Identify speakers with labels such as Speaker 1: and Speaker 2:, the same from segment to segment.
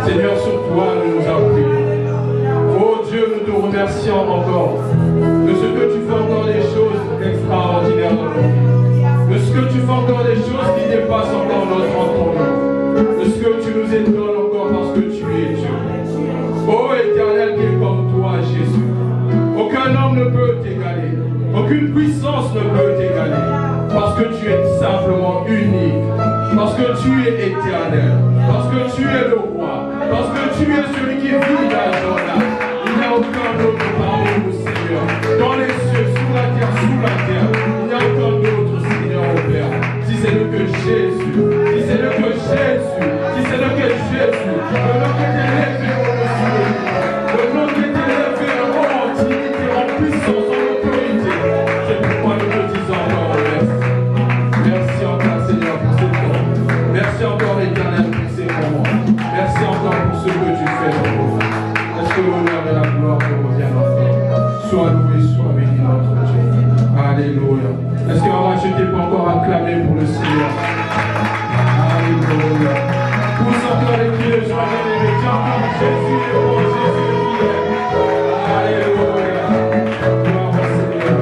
Speaker 1: Seigneur, sur toi, nous nous appuyons. Oh Dieu, nous te remercions encore de ce que tu fais encore des choses extraordinaires dans nos vies. De ce que tu fais encore des choses qui dépassent encore notre entendement. De ce que tu nous étonnes encore parce que tu es Dieu. Oh Éternel, qui est comme toi, Jésus. Aucun homme ne peut t'égaler. Aucune puissance ne peut t'égaler. Parce que tu es simplement unique. Parce que tu es éternel. Parce que tu es le roi. Parce que tu es celui qui vit dans Jordan. Il n'y a aucun autre parmi nous, Seigneur. Dans les cieux, sous la terre, il n'y a aucun autre, Seigneur, au Père. Si c'est le que Jésus. Si c'est le que Jésus. Si c'est le que Jésus. Le nom qui est élevé au-dessus. Le nom qui est élevé en dignité, en puissance, en autorité. C'est pourquoi nous te disons encore merci. Merci encore, Seigneur, pour ce temps. Merci encore, Éternel, pour ces moments. Merci encore pour ce que tu fais dans nos vies. Est-ce que l'honneur et la gloire te reviennent encore? Sois loué, sois béni, notre Dieu. Alléluia. Est-ce que maman, je t'ai pas encore acclamé pour le Seigneur? Alléluia. Pousse encore les pieds de joie et les médias comme Jésus est bon, Jésus est. Alléluia. Gloire au Seigneur.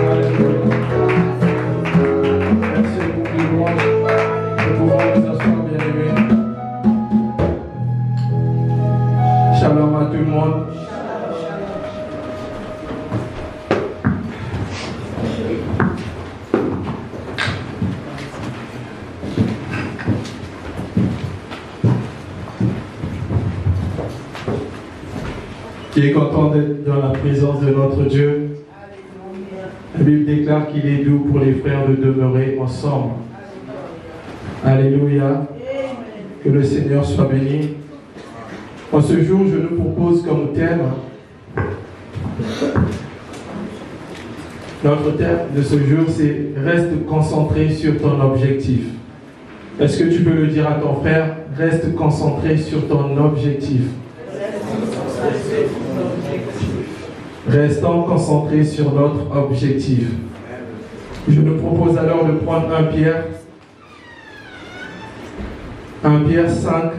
Speaker 1: Alléluia. Merci beaucoup de louange. Nous pouvons nous asseoir, bien-aimés. Shalom à tout le monde. Qui est content d'être dans la présence de notre Dieu. La Bible déclare qu'il est doux pour les frères de demeurer ensemble. Alléluia. Que le Seigneur soit béni. En ce jour, je nous propose comme thème, notre thème de ce jour, c'est « Reste concentré sur ton objectif ». Est-ce que tu peux le dire à ton frère? Reste concentré sur ton objectif. Restons concentrés sur notre objectif. Je nous propose alors de prendre 1 Pierre 5,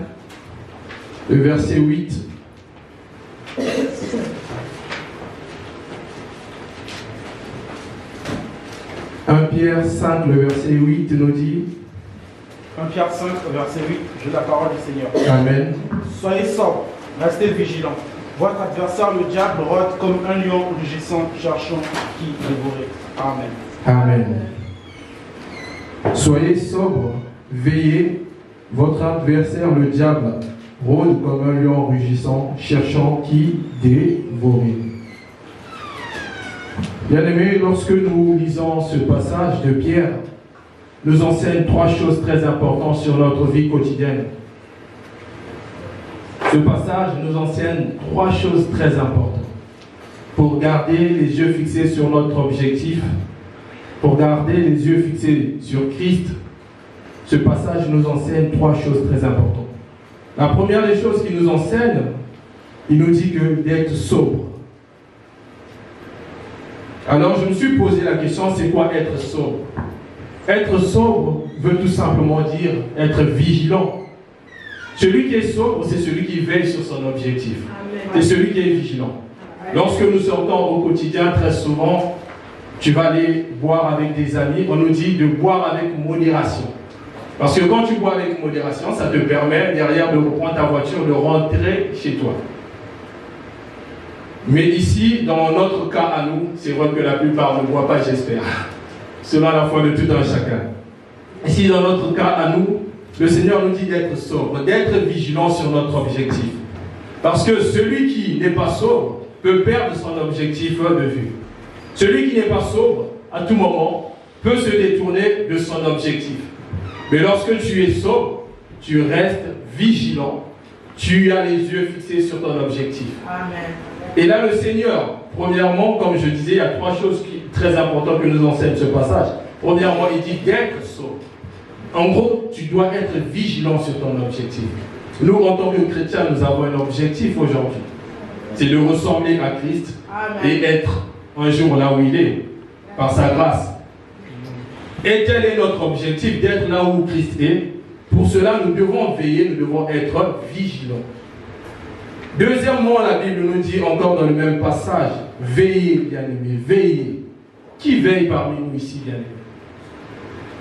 Speaker 1: le verset 8. 1 Pierre 5, le verset 8 nous dit.
Speaker 2: 1 Pierre 5, verset 8, j'ai la parole du Seigneur.
Speaker 1: Amen.
Speaker 2: Soyez sobres, restez vigilants. Votre adversaire, le diable, rôde comme un lion rugissant, cherchant qui dévorer. Amen.
Speaker 1: Amen. Soyez sobres, veillez. Votre adversaire, le diable, rôde comme un lion rugissant, cherchant qui dévorer. Bien-aimés, lorsque nous lisons ce passage de Pierre, nous enseigne 3 choses très importantes sur notre vie quotidienne. Ce passage nous enseigne 3 choses très importantes. Pour garder les yeux fixés sur notre objectif, pour garder les yeux fixés sur Christ, ce passage nous enseigne 3 choses très importantes. La première des choses qu'il nous enseigne, il nous dit que d'être sobre. Alors je me suis posé la question, c'est quoi être sobre? Être sobre veut tout simplement dire être vigilant. Celui qui est sobre, c'est celui qui veille sur son objectif. C'est celui qui est vigilant. Lorsque nous sortons au quotidien, très souvent, tu vas aller boire avec des amis, on nous dit de boire avec modération. Parce que quand tu bois avec modération, ça te permet derrière de reprendre ta voiture, de rentrer chez toi. Mais ici, dans notre cas à nous, c'est vrai que la plupart ne boivent pas, j'espère. Selon la foi de tout un chacun. Ici, dans notre cas à nous, le Seigneur nous dit d'être sobre, d'être vigilant sur notre objectif. Parce que celui qui n'est pas sobre peut perdre son objectif de vue. Celui qui n'est pas sobre, à tout moment, peut se détourner de son objectif. Mais lorsque tu es sobre, tu restes vigilant. Tu as les yeux fixés sur ton objectif. Amen. Et là, le Seigneur, premièrement, comme je disais, il y a 3 choses très importantes que nous enseigne ce passage. Premièrement, il dit d'être sobre. En gros, tu dois être vigilant sur ton objectif. Nous, en tant que chrétiens, nous avons un objectif aujourd'hui. C'est de ressembler à Christ. Amen. Et être un jour là où il est, par sa grâce. Et quel est notre objectif? D'être là où Christ est Pour cela, nous devons veiller, nous devons être vigilants. Deuxièmement, la Bible nous dit encore dans le même passage, veillez, bien-aimés, veillez. Qui veille parmi nous ici, bien-aimés?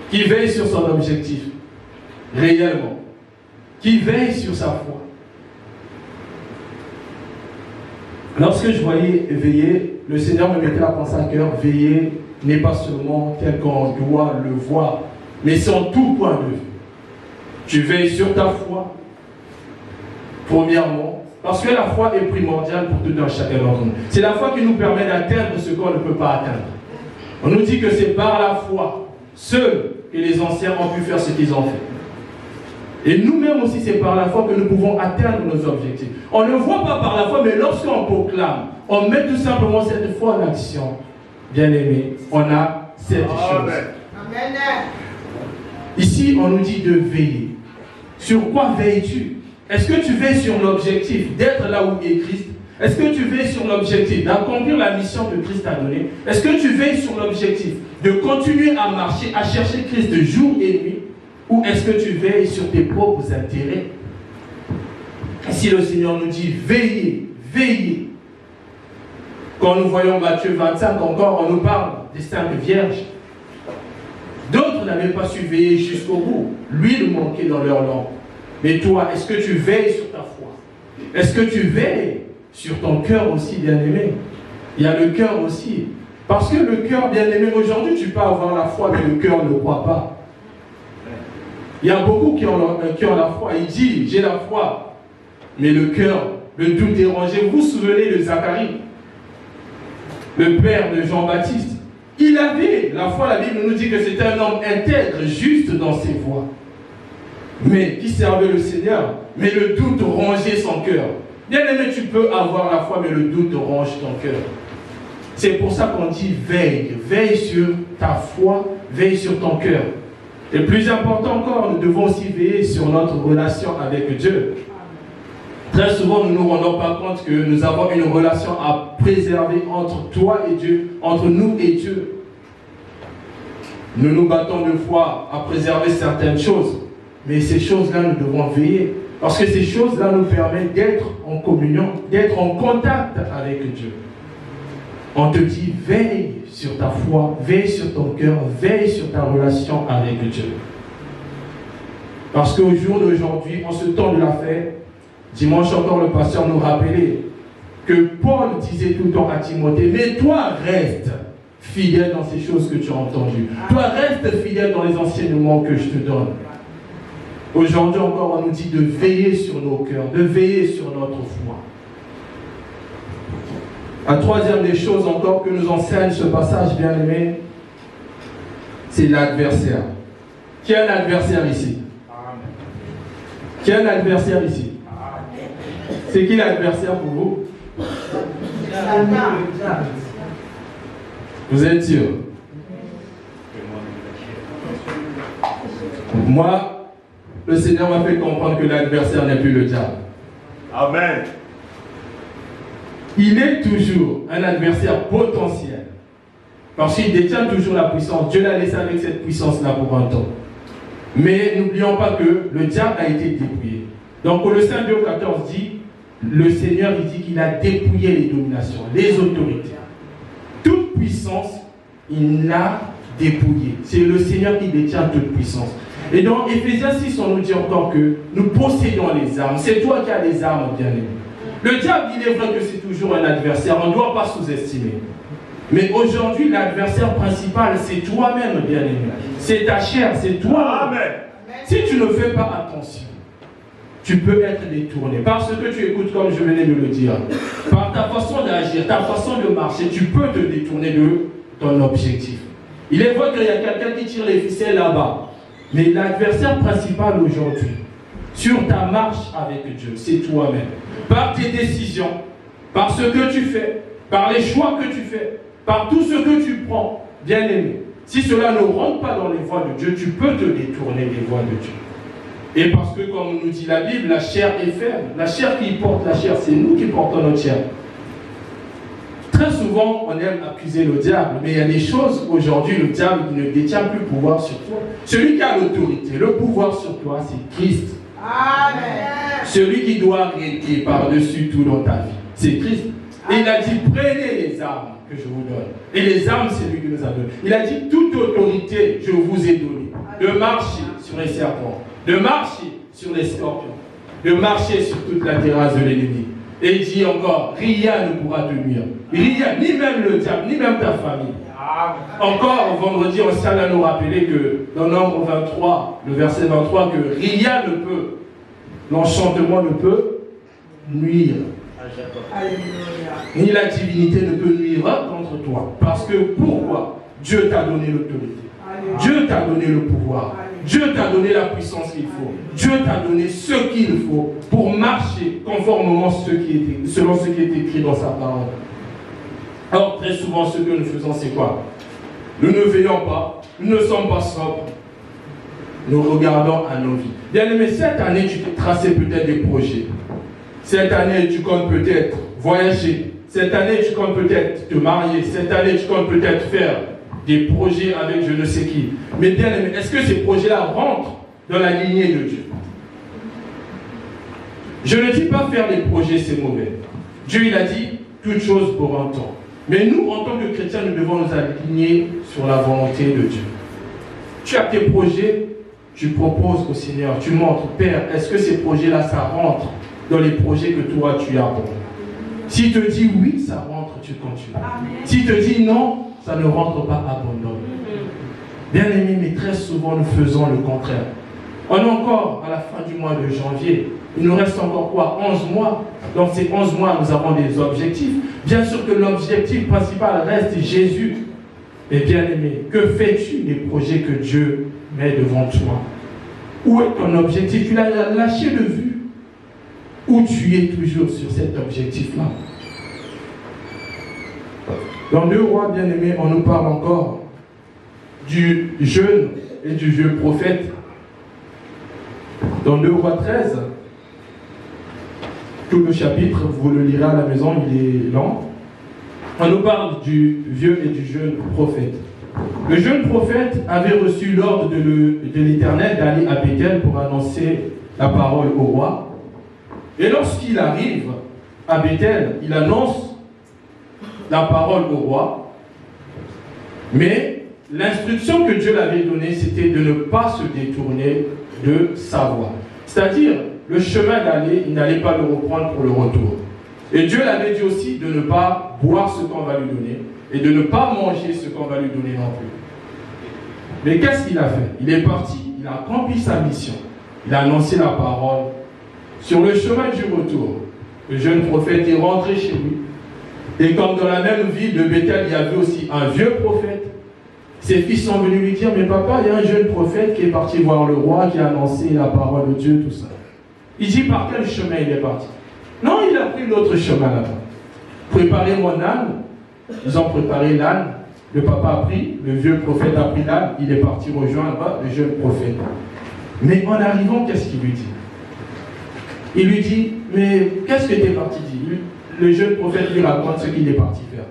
Speaker 1: Qui veille sur son objectif, réellement? Qui veille sur sa foi? Lorsque je voyais veiller, le Seigneur me mettait la pensée à cœur, veiller n'est pas seulement tel qu'on doit le voir, mais c'est en tout point de vue. Tu veilles sur ta foi, premièrement, parce que la foi est primordiale pour tout un chacun d'entre nous. C'est la foi qui nous permet d'atteindre ce qu'on ne peut pas atteindre. On nous dit que c'est par la foi, seuls, que les anciens ont pu faire ce qu'ils ont fait. Et nous-mêmes aussi, c'est par la foi que nous pouvons atteindre nos objectifs. On ne voit pas par la foi, mais lorsqu'on proclame, on met tout simplement cette foi en action. Bien-aimé, on a cette chose. Amen. Ici, on nous dit de veiller. Sur quoi veilles-tu? Est-ce que tu veilles sur l'objectif d'être là où est Christ? Est-ce que tu veilles sur l'objectif d'accomplir la mission que Christ a donnée? Est-ce que tu veilles sur l'objectif de continuer à marcher, à chercher Christ jour et nuit? Ou est-ce que tu veilles sur tes propres intérêts? Si le Seigneur nous dit veillez, veillez. Quand nous voyons Matthieu 25 encore, on nous parle des 5 vierges. D'autres n'avaient pas su veiller jusqu'au bout. L'huile manquait dans leur lampe. Mais toi, est-ce que tu veilles sur ta foi? Est-ce que tu veilles sur ton cœur aussi, bien-aimé? Il y a le cœur aussi. Parce que le cœur, bien-aimé, aujourd'hui, tu peux avoir la foi, mais le cœur ne croit pas. Il y a beaucoup qui ont la foi. Il dit, j'ai la foi, mais le cœur, le doute est rangé. Vous vous souvenez de Zacharie, le père de Jean-Baptiste? Il avait la foi, la Bible nous dit que c'était un homme intègre, juste dans ses voies, mais qui servait le Seigneur, mais le doute rongeait son cœur. Bien aimé, tu peux avoir la foi, mais le doute ronge ton cœur. C'est pour ça qu'on dit veille. Veille sur ta foi, veille sur ton cœur. Et plus important encore, nous devons aussi veiller sur notre relation avec Dieu. Très souvent, nous ne nous rendons pas compte que nous avons une relation à préserver entre toi et Dieu, entre nous et Dieu. Nous nous battons de foi à préserver certaines choses, mais ces choses-là, nous devons veiller. Parce que ces choses-là nous permettent d'être en communion, d'être en contact avec Dieu. On te dit, veille sur ta foi, veille sur ton cœur, veille sur ta relation avec Dieu. Parce qu'au jour d'aujourd'hui, en ce temps de la fête, dimanche encore, le pasteur nous rappelait que Paul disait tout le temps à Timothée, mais toi reste fidèle dans ces choses que tu as entendues. Toi reste fidèle dans les enseignements que je te donne. Aujourd'hui encore, on nous dit de veiller sur nos cœurs, de veiller sur notre foi. La troisième des choses encore que nous enseigne ce passage bien-aimé, c'est l'adversaire. Qui est un adversaire ici? Qui est un adversaire ici? C'est qui l'adversaire pour vous? Vous êtes sûr? Moi, le Seigneur m'a fait comprendre que l'adversaire n'est plus le diable.
Speaker 3: Amen.
Speaker 1: Il est toujours un adversaire potentiel. Parce qu'il détient toujours la puissance. Dieu l'a laissé avec cette puissance-là pour un temps. Mais n'oublions pas que le diable a été dépouillé. Donc Colossiens 2,14 dit, le Seigneur il dit qu'il a dépouillé les dominations, les autorités. Toute puissance, il l'a dépouillée. C'est le Seigneur qui détient toute puissance. Et dans Éphésiens 6, on nous dit encore que nous possédons les armes. C'est toi qui as les armes, bien-aimé. Le diable, il est vrai que c'est toujours un adversaire. On ne doit pas sous-estimer. Mais aujourd'hui, l'adversaire principal, c'est toi-même, bien-aimé. C'est ta chair, c'est toi.
Speaker 3: Amen.
Speaker 1: Si tu ne fais pas attention, tu peux être détourné. Parce que tu écoutes, comme je venais de le dire, par ta façon d'agir, ta façon de marcher, tu peux te détourner de ton objectif. Il est vrai qu'il y a quelqu'un qui tire les ficelles là-bas. Mais l'adversaire principal aujourd'hui, sur ta marche avec Dieu, c'est toi-même. Par tes décisions, par ce que tu fais, par les choix que tu fais, par tout ce que tu prends, bien-aimé. Si cela ne rentre pas dans les voies de Dieu, tu peux te détourner des voies de Dieu. Et parce que, comme nous dit la Bible, la chair est faible. La chair qui porte la chair, c'est nous qui portons notre chair. Très Très souvent, on aime accuser le diable, mais il y a des choses, aujourd'hui, le diable il ne détient plus le pouvoir sur toi. Celui qui a l'autorité, le pouvoir sur toi, c'est Christ.
Speaker 3: Amen.
Speaker 1: Celui qui doit régner par-dessus tout dans ta vie, c'est Christ. Et il a dit, prenez les armes que je vous donne. Et les armes, c'est lui qui nous a donné. Il a dit, toute autorité, je vous ai donné. De marcher sur les serpents, de marcher sur les scorpions, de marcher sur toute la terrasse de l'ennemi. Et il dit encore, rien ne pourra te nuire. Rien, ni même le diable, ni même ta famille. Encore vendredi, on s'est à nous rappeler que dans Nombre 23, le verset 23, que rien ne peut, l'enchantement ne peut nuire. Ni la divinité ne peut nuire contre toi. Parce que pourquoi? Dieu t'a donné l'autorité. Dieu t'a donné le pouvoir. Dieu t'a donné la puissance qu'il faut. Dieu t'a donné ce qu'il faut pour marcher conformément selon ce qui est écrit dans sa parole. Alors très souvent, ce que nous faisons, c'est quoi? Nous ne veillons pas, nous ne sommes pas sobres. Nous regardons à nos vies. Bien aimé, cette année, tu t'es tracé peut-être des projets. Cette année, tu comptes peut-être voyager. Cette année, tu comptes peut-être te marier. Cette année, tu comptes peut-être faire des projets avec je ne sais qui. Mais bien aimé, est-ce que ces projets-là rentrent dans la lignée de Dieu? Je ne dis pas faire des projets, c'est mauvais. Dieu, il a dit, toute chose pour un temps. Mais nous, en tant que chrétiens, nous devons nous aligner sur la volonté de Dieu. Tu as tes projets, tu proposes au Seigneur, tu montres, Père, est-ce que ces projets-là, ça rentre dans les projets que toi, tu as pour moi? S'il te dit oui, ça rentre, tu continues. S'il te dit non, ça ne rentre pas, abandonne. Bien aimé, mais très souvent, nous faisons le contraire. On est encore à la fin du mois de janvier. Il nous reste encore quoi? 11 mois. Dans ces 11 mois, nous avons des objectifs. Bien sûr que l'objectif principal reste Jésus. Mais bien aimé, que fais-tu des projets que Dieu met devant toi? Où est ton objectif? Tu l'as lâché de vue. Où tu es toujours sur cet objectif-là? Dans 2 Rois, bien aimés, on nous parle encore du jeune et du vieux prophète. Dans 2 Rois 13, tout le chapitre, vous le lirez à la maison, il est lent. On nous parle du vieux et du jeune prophète. Le jeune prophète avait reçu l'ordre de l'Éternel d'aller à Béthel pour annoncer la parole au roi. Et lorsqu'il arrive à Béthel, il annonce la parole au roi. Mais l'instruction que Dieu l'avait donnée, c'était de ne pas se détourner de sa voie. C'est-à-dire, le chemin d'aller, il n'allait pas le reprendre pour le retour. Et Dieu l'avait dit aussi de ne pas boire ce qu'on va lui donner et de ne pas manger ce qu'on va lui donner non plus. Mais qu'est-ce qu'il a fait? Il est parti, il a accompli sa mission. Il a annoncé la parole. Sur le chemin du retour, le jeune prophète est rentré chez lui. Et comme dans la même ville de Béthel, il y avait aussi un vieux prophète. Ses fils sont venus lui dire, mais papa, il y a un jeune prophète qui est parti voir le roi, qui a annoncé la parole de Dieu, tout ça. Il dit, par quel chemin il est parti? Non, il a pris l'autre chemin là-bas. Préparez mon âne. Ils ont préparé l'âne. Le papa a pris, le vieux prophète a pris l'âne. Il est parti rejoindre le jeune prophète. Mais en arrivant, qu'est-ce qu'il lui dit? Il lui dit, mais qu'est-ce que tu es parti dire? Le jeune prophète lui raconte ce qu'il est parti faire.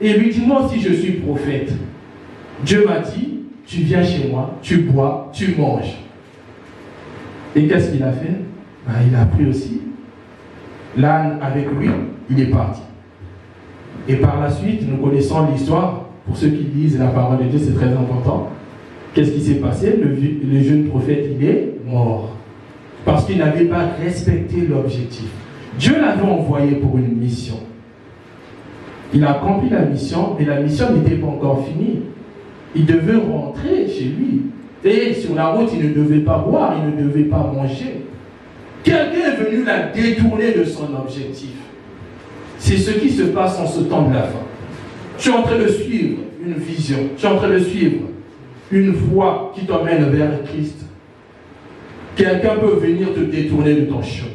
Speaker 1: Et il lui dit, moi aussi je suis prophète. Dieu m'a dit, tu viens chez moi, tu bois, tu manges. Et qu'est-ce qu'il a fait? Ben, il a pris aussi l'âne avec lui, il est parti. Et par la suite, nous connaissons l'histoire. Pour ceux qui lisent la parole de Dieu, c'est très important. Qu'est-ce qui s'est passé? Le jeune prophète, il est mort. Parce qu'il n'avait pas respecté l'objectif. Dieu l'avait envoyé pour une mission. Il a accompli la mission, mais la mission n'était pas encore finie. Il devait rentrer chez lui. Et sur la route, il ne devait pas boire, il ne devait pas manger. Quelqu'un est venu la détourner de son objectif. C'est ce qui se passe en ce temps de la fin. Tu es en train de suivre une vision, tu es en train de suivre une voie qui t'emmène vers Christ. Quelqu'un peut venir te détourner de ton chemin.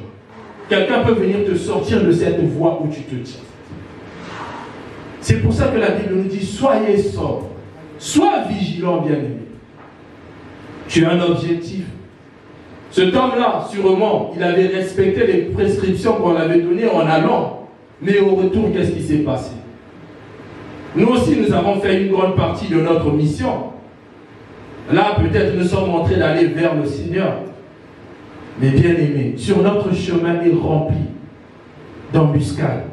Speaker 1: Quelqu'un peut venir te sortir de cette voie où tu te tiens. C'est pour ça que la Bible nous dit, soyez sobre, sois vigilant, bien-aimé. Tu as un objectif. Cet homme-là, sûrement, il avait respecté les prescriptions qu'on lui avait données en allant. Mais au retour, qu'est-ce qui s'est passé? Nous aussi, nous avons fait une grande partie de notre mission. Là, peut-être nous sommes en train d'aller vers le Seigneur. Mais bien aimés, sur notre chemin est rempli d'embuscades,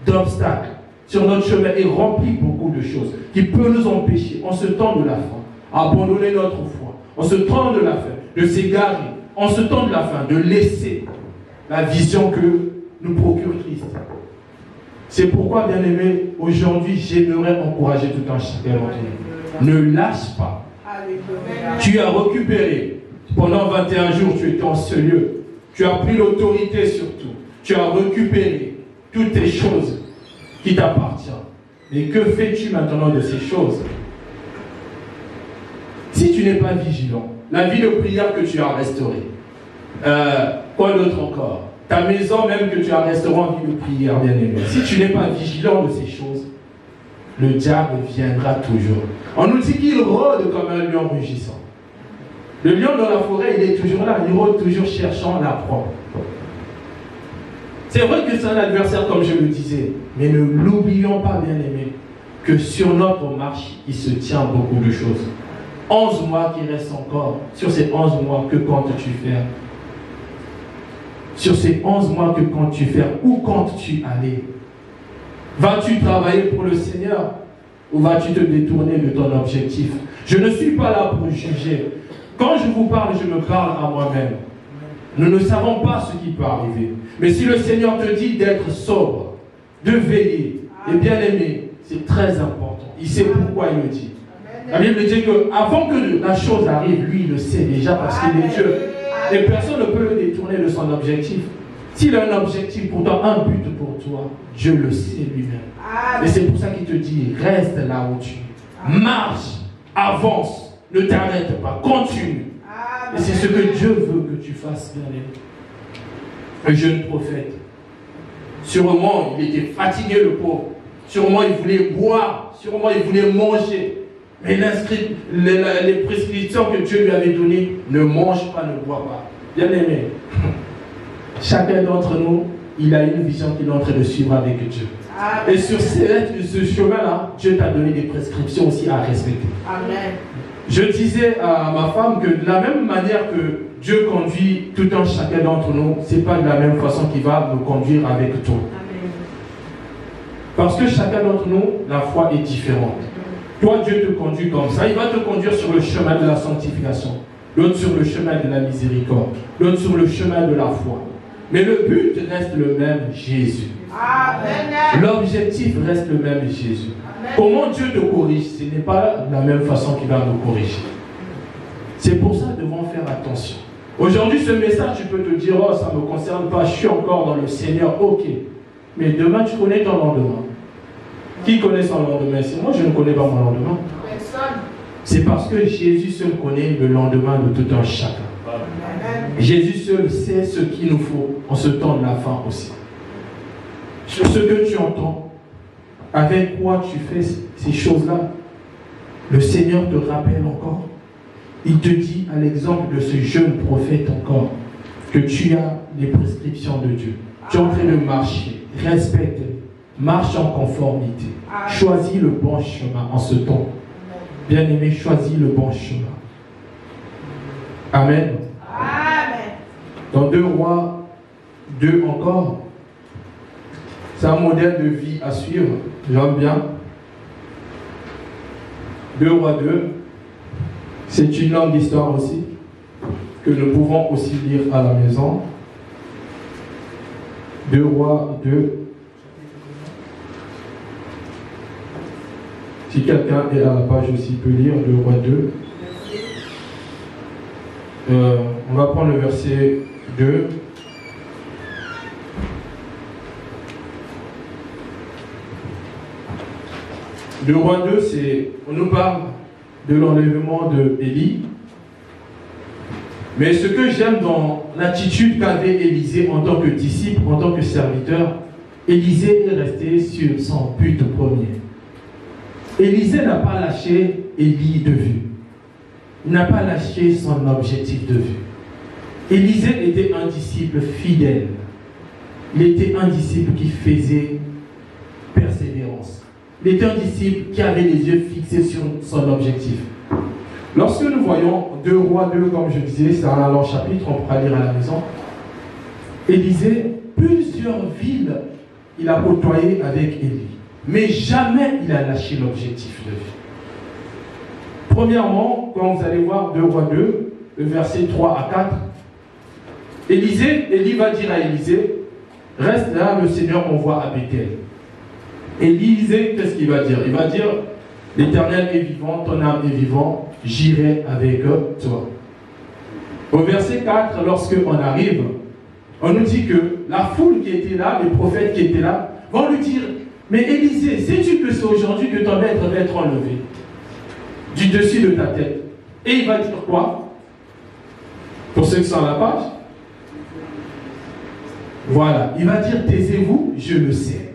Speaker 1: d'obstacles. Sur notre chemin est rempli beaucoup de choses qui peuvent nous empêcher, en ce temps de la fin, d'abandonner notre foi, en ce temps de la fin, de s'égarer, en ce temps de la fin, de laisser la vision que nous procure Christ. C'est pourquoi, bien aimé, aujourd'hui, j'aimerais encourager tout un chacun d'entre nous. Ne lâche pas. Tu as récupéré. Pendant 21 jours, tu étais en ce lieu. Tu as pris l'autorité sur tout. Tu as récupéré toutes tes choses qui t'appartiennent. Mais que fais-tu maintenant de ces choses? Si tu n'es pas vigilant, la vie de prière que tu as restaurée, quoi d'autre encore? Ta maison même que tu as restaurée en vie de prière, bien aimé. Si tu n'es pas vigilant de ces choses, le diable viendra toujours. On nous dit qu'il rôde comme un lion rugissant. Le lion dans la forêt, il est toujours là, il rôde toujours cherchant la proie. C'est vrai que c'est un adversaire, comme je le disais, mais ne l'oublions pas, bien aimé, que sur notre marche, il se tient beaucoup de choses. 11 mois qui restent encore. Sur ces 11 mois, que comptes-tu faire? Sur ces 11 mois, que comptes-tu faire? Où comptes-tu aller? Vas-tu travailler pour le Seigneur ou vas-tu te détourner de ton objectif? Je ne suis pas là pour juger. Quand je vous parle, je me parle à moi-même. Nous ne savons pas ce qui peut arriver. Mais si le Seigneur te dit d'être sobre, de veiller, et bien aimé, c'est très important. Il sait pourquoi il le dit. La Bible dit qu'avant que la chose arrive, lui, il le sait déjà parce qu'il est Dieu. Et personne ne peut le détourner de son objectif. S'il a un objectif pour toi, un but pour toi, Dieu le sait lui-même. Et c'est pour ça qu'il te dit, reste là où tu es. Marche, avance, ne t'arrête pas, continue. Et c'est ce que Dieu veut que tu fasses, bien aimé. Le jeune prophète, sûrement, il était fatigué, le pauvre. Sûrement, il voulait boire. Sûrement, il voulait manger. Mais les prescriptions que Dieu lui avait données, ne mange pas, ne bois pas. Bien aimé, chacun d'entre nous, il a une vision qu'il est en train de suivre avec Dieu. Et sur ce chemin-là, Dieu t'a donné des prescriptions aussi à respecter. Amen. Je disais à ma femme que de la même manière que Dieu conduit tout un chacun d'entre nous, ce n'est pas de la même façon qu'il va nous conduire avec toi. Amen. Parce que chacun d'entre nous, la foi est différente. Toi, Dieu te conduit comme ça. Il va te conduire sur le chemin de la sanctification. L'autre sur le chemin de la miséricorde. L'autre sur le chemin de la foi. Mais le but reste le même, Jésus. Amen. L'objectif reste le même, Jésus. Amen. Comment Dieu te corrige, ce n'est pas de la même façon qu'il va nous corriger. C'est pour ça que nous devons faire attention. Aujourd'hui, ce message, tu peux te dire, oh, ça ne me concerne pas, je suis encore dans le Seigneur, ok. Mais demain, tu connais ton lendemain. Qui connaît son lendemain? C'est moi, je ne connais pas mon lendemain. Personne. C'est parce que Jésus seul connaît le lendemain de tout un chacun. Amen. Jésus seul sait ce qu'il nous faut en ce temps de la fin aussi. Sur ce que tu entends, avec quoi tu fais ces choses-là, le Seigneur te rappelle encore. Il te dit, à l'exemple de ce jeune prophète encore, que tu as les prescriptions de Dieu. Tu es en train de marcher, respecte-les. Marche en conformité. Amen. Choisis le bon chemin en ce temps. Bien-aimé, choisis le bon chemin. Amen. Amen. Dans 2 Rois 2 encore, c'est un modèle de vie à suivre. J'aime bien. 2 Rois 2, c'est une longue histoire aussi, que nous pouvons aussi lire à la maison. 2 Rois 2. Si quelqu'un est à la page aussi, peut lire 2 Rois 2. On va prendre le verset 2. Le Roi 2, on nous parle de l'enlèvement d'Élie. Mais ce que j'aime dans l'attitude qu'avait Élisée en tant que disciple, en tant que serviteur, Élisée est resté sur son but premier. Élisée n'a pas lâché Élie de vue. Il n'a pas lâché son objectif de vue. Élisée était un disciple fidèle. Il était un disciple qui faisait persévérance. il était un disciple qui avait les yeux fixés sur son objectif. Lorsque nous voyons 2 Rois 2, comme je disais, c'est un long chapitre, on pourra lire à la maison. Élisée, plusieurs villes, il a côtoyé avec Élie. Mais jamais il a lâché l'objectif de vie. Premièrement, quand vous allez voir 2 Rois 2, le verset 3 à 4, Élie va dire à Élisée, reste là, le Seigneur m'envoie à Bethel. Élisée, qu'est-ce qu'il va dire? Il va dire, l'Éternel est vivant, ton âme est vivant, j'irai avec toi. Au verset 4, lorsqu'on arrive, on nous dit que la foule qui était là, les prophètes qui étaient là, vont lui dire, mais Élisée, sais-tu que c'est aujourd'hui que ton maître va être enlevé du dessus de ta tête? Et il va dire quoi? Pour ceux qui sont à la page, voilà, il va dire, taisez-vous, je le sais.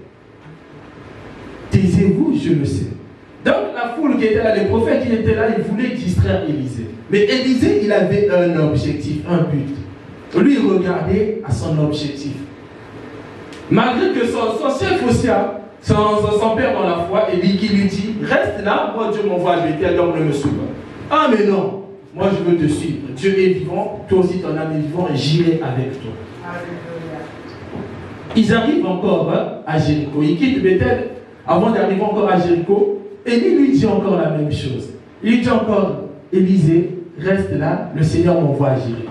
Speaker 1: Taisez-vous, je le sais. Donc la foule qui était là, les prophètes qui étaient là, ils voulaient distraire Élisée. Mais Élisée, il avait un objectif, un but. Lui, il regardait à son objectif. Malgré que son chef aussi, son père dans la foi, Élie qui lui dit, reste là, moi Dieu m'envoie à Bethel, donc ne me suis pas. Ah mais non, moi je veux te suivre. Dieu est vivant, toi aussi ton âme est vivant, et j'irai avec toi. Ils arrivent encore à Jéricho. Ils quittent Bethel avant d'arriver encore à Jéricho. Élie lui dit encore la même chose. Il lui dit encore, Élisée, reste là, le Seigneur m'envoie à Jéricho.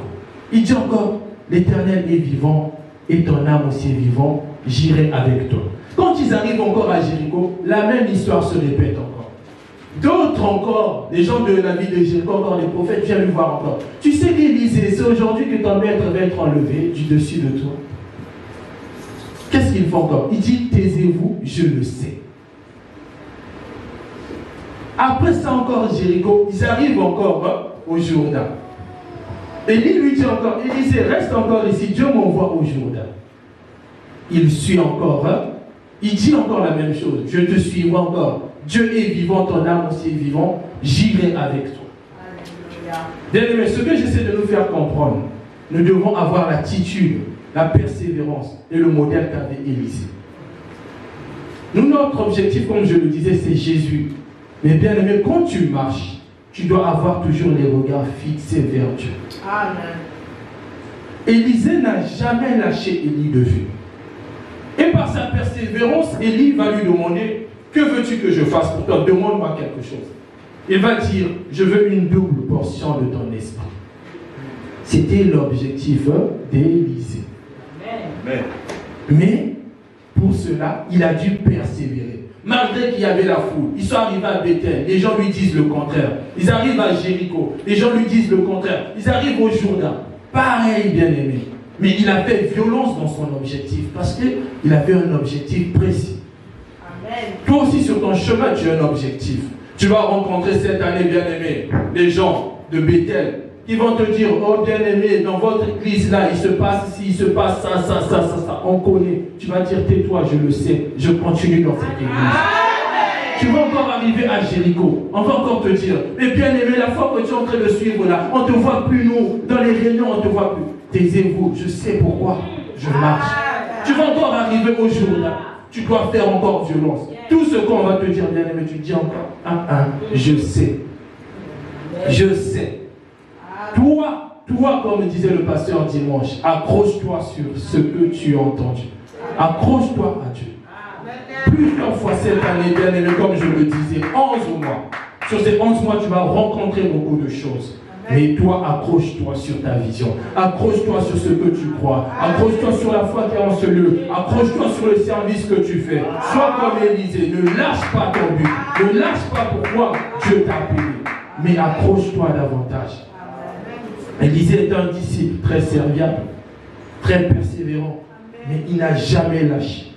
Speaker 1: Il dit encore, l'Éternel est vivant et ton âme aussi est vivant, j'irai avec toi. Quand ils arrivent encore à Jéricho, la même histoire se répète encore. D'autres encore, les gens de la ville de Jéricho, encore les prophètes, viennent lui voir encore. Tu sais qu'Élisée, c'est aujourd'hui que ton maître va être enlevé du dessus de toi. Qu'est-ce qu'il fait encore? Il dit, taisez-vous, je le sais. Après ça encore, Jéricho, ils arrivent encore au Jourdain. Élie lui dit encore, Élisée, reste encore ici, Dieu m'envoie au Jourdain. Il suit encore, il dit encore la même chose, je te suivrai encore. Dieu est vivant, ton âme aussi est vivant, j'irai avec toi. Bien aimé, ce que j'essaie de nous faire comprendre, nous devons avoir l'attitude, la persévérance et le modèle qu'avait Élisée. Nous, notre objectif, comme je le disais, c'est Jésus. Mais bien aimé, quand tu marches, tu dois avoir toujours les regards fixés vers Dieu.
Speaker 3: Amen.
Speaker 1: Élisée n'a jamais lâché Élie de vue. Et par sa persévérance, Élie va lui demander, que veux-tu que je fasse pour toi? Demande-moi quelque chose. Il va dire, je veux une double portion de ton esprit. C'était l'objectif d'Élisée. Mais pour cela, il a dû persévérer. Malgré qu'il y avait la foule, ils sont arrivés à Bethel, les gens lui disent le contraire. Ils arrivent à Jéricho, les gens lui disent le contraire. Ils arrivent au Jourdain, pareil bien aimé. Mais il a fait violence dans son objectif parce qu'il avait un objectif précis. Amen. Toi aussi sur ton chemin, tu as un objectif. Tu vas rencontrer cette année bien aimé les gens de Bethel qui vont te dire, oh bien aimé, dans votre église là, il se passe ci, il se passe ça, ça, ça, ça, ça. On connaît. Tu vas dire, tais-toi, je le sais, je continue dans cette église. Amen. Tu vas encore arriver à Jéricho. On va encore te dire, mais bien aimé, la fois que tu es en train de suivre là, on ne te voit plus nous. Dans les réunions, on ne te voit plus. Taisez-vous, je sais pourquoi je marche. Tu vas encore arriver au jour là. Tu dois faire encore violence. Tout ce qu'on va te dire, bien aimé, tu dis encore, je sais. Je sais. Toi, comme disait le pasteur dimanche, accroche-toi sur ce que tu as entendu. Accroche-toi à Dieu. Plusieurs fois cette année, bien aimé, comme je le disais, 11 mois. Sur ces 11 mois, tu vas rencontrer beaucoup de choses. Mais toi, accroche-toi sur ta vision. Accroche-toi sur ce que tu crois. Accroche-toi sur la foi qui est en ce lieu. Accroche-toi sur le service que tu fais. Sois comme Élisée. Ne lâche pas ton but. Ne lâche pas pourquoi Dieu t'a appelé. Mais accroche-toi davantage. Élisée est un disciple très serviable, très persévérant, mais il n'a jamais lâché.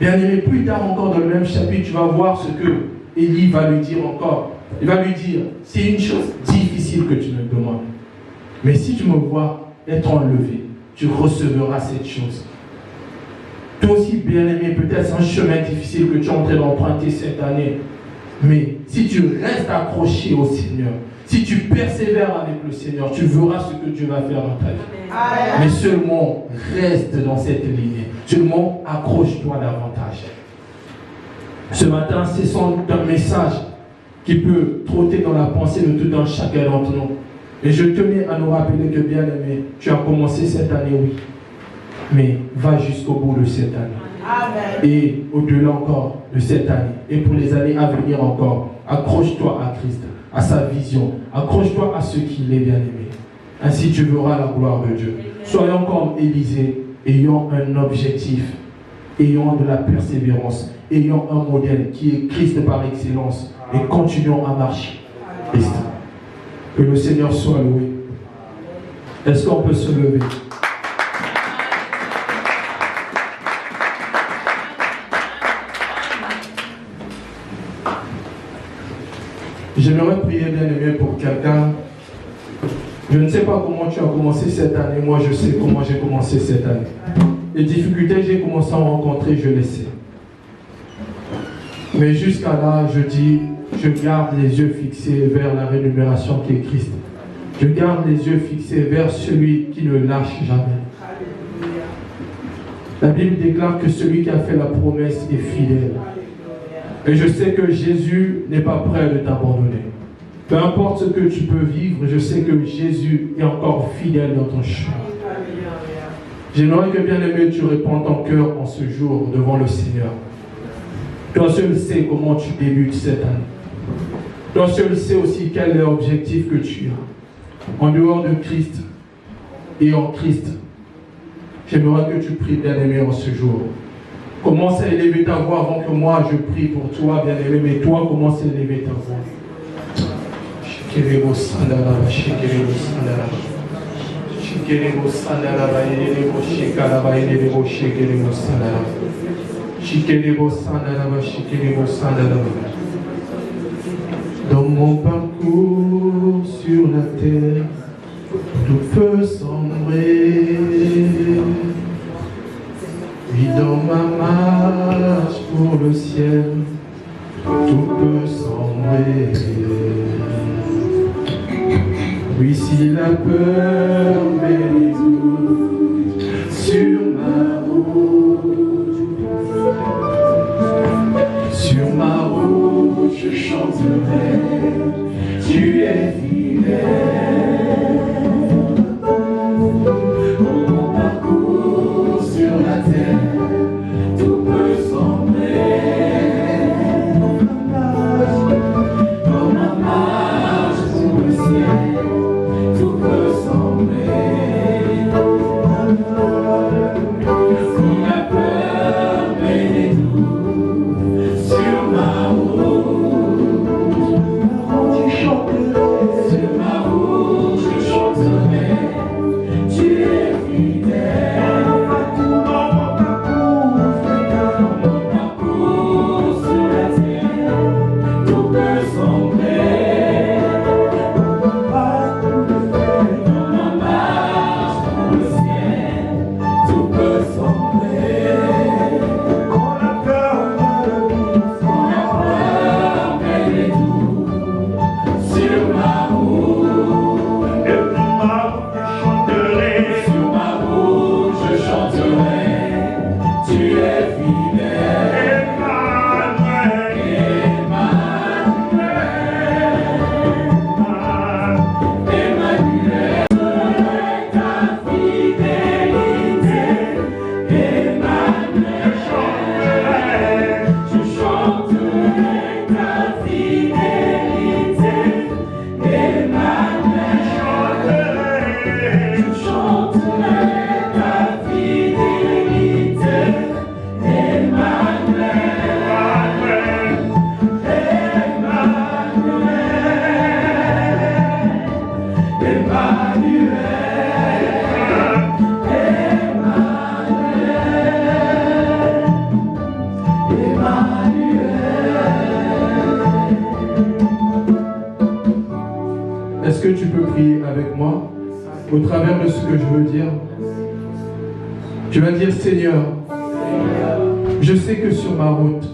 Speaker 1: Bien aimé, plus tard encore dans le même chapitre, tu vas voir ce que Élie va lui dire encore. Il va lui dire, c'est une chose difficile que tu me demandes. Mais si tu me vois être enlevé, tu recevras cette chose. Toi aussi, bien aimé, peut-être c'est un chemin difficile que tu es en train d'emprunter cette année. Mais si tu restes accroché au Seigneur, si tu persévères avec le Seigneur, tu verras ce que Dieu va faire dans ta vie. Mais seulement reste dans cette lignée. Seulement accroche-toi davantage. Ce matin, c'est sans doute un message qui peut trotter dans la pensée de tout un chacun d'entre nous. Et je tenais à nous rappeler que, bien aimé, tu as commencé cette année, oui. Mais va jusqu'au bout de cette année.
Speaker 3: Amen.
Speaker 1: Et au-delà encore de cette année. Et pour les années à venir encore, accroche-toi à Christ, à sa vision. Accroche-toi à ce qu'il est, bien aimé. Ainsi tu verras la gloire de Dieu. Soyons comme Élisée, ayant un objectif, ayant de la persévérance, ayant un modèle qui est Christ par excellence. Et continuons à marcher. Christ. Que le Seigneur soit loué. Est-ce qu'on peut se lever? J'aimerais prier, bien aimé, pour quelqu'un. Je ne sais pas comment tu as commencé cette année. Moi, je sais comment j'ai commencé cette année. Les difficultés, j'ai commencé à en rencontrer, je les sais. Mais jusqu'à là, je dis, je garde les yeux fixés vers la rémunération qui est Christ. Je garde les yeux fixés vers celui qui ne lâche jamais. La Bible déclare que celui qui a fait la promesse est fidèle. Et je sais que Jésus n'est pas prêt de t'abandonner. Peu importe ce que tu peux vivre, je sais que Jésus est encore fidèle dans ton chemin. J'aimerais que, bien aimé, tu réponds ton cœur en ce jour devant le Seigneur. Toi seul sais comment tu débutes cette année. Toi seul sais aussi quel est l'objectif que tu as. En dehors de Christ et en Christ, j'aimerais que tu pries, bien aimé, en ce jour. Commence à élever ta voix avant que moi je prie pour toi, bien aimé, mais toi commence à élever ta voix. Dans mon parcours sur la terre, tout peut sombrer. Oui, dans ma marche pour le ciel, tout peut sombrer. Oui, si la peur m'étouffe sur ma route, je chanterai, tu es fidèle. Dans mon parcours sur la terre, tout peut sombrer. Dans ma marche pour le ciel, tout peut sombrer. Si la peur m'étouffe sur ma route, sur ma route, je chanterai, tu es fidèle. Dans mon parcours sur la terre, tout peut sombrer. Dans ma marche pour le ciel, tout peut sombrer. Quand la peur m'étouffe sur ma route, sur ma route, je chanterai, tu es fidèle. Emmanuel, ta fidélité. Emmanuel, je chanterai ta fidélité. Emmanuel, je chanterai ta fidélité. Emmanuel, Est-ce que tu peux prier avec moi au travers de ce que je veux dire? Tu vas dire, Seigneur, je sais que sur ma route,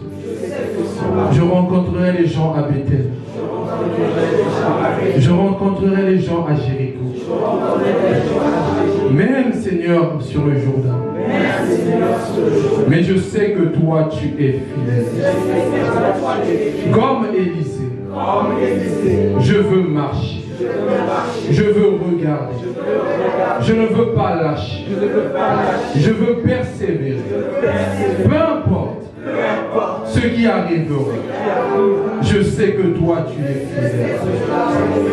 Speaker 1: je rencontrerai les gens à Bethel. Je rencontrerai les gens à Jéricho. Même, Seigneur, sur le Jourdain. Mais je sais que toi, tu es fidèle. Comme Élisée, je veux marcher. Je veux regarder. Je ne veux pas lâcher. Je veux persévérer. Peu importe ce qui arrivera. Je sais que toi tu es fidèle.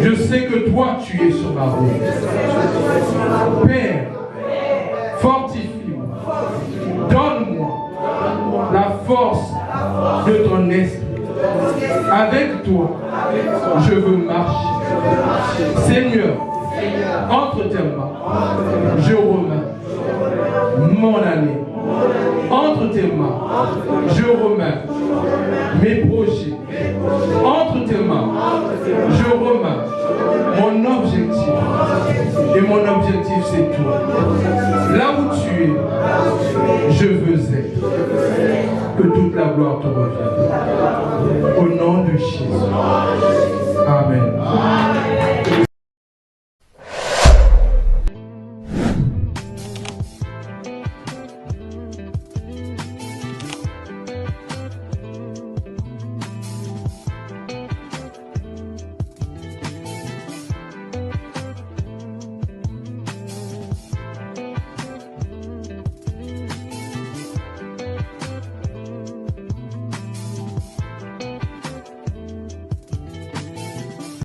Speaker 1: Je sais que toi tu es sur ma route. Père, fortifie-moi. Donne-moi la force de ton esprit. Avec toi, je veux marcher. Seigneur, entre tes mains, je remets mon année. Entre tes mains, je remets mes projets. Entre tes mains, je remets mon objectif. Et mon objectif, c'est toi. Là où tu es, je veux être. Que toute la gloire te revienne. Au nom de Jésus. Amen.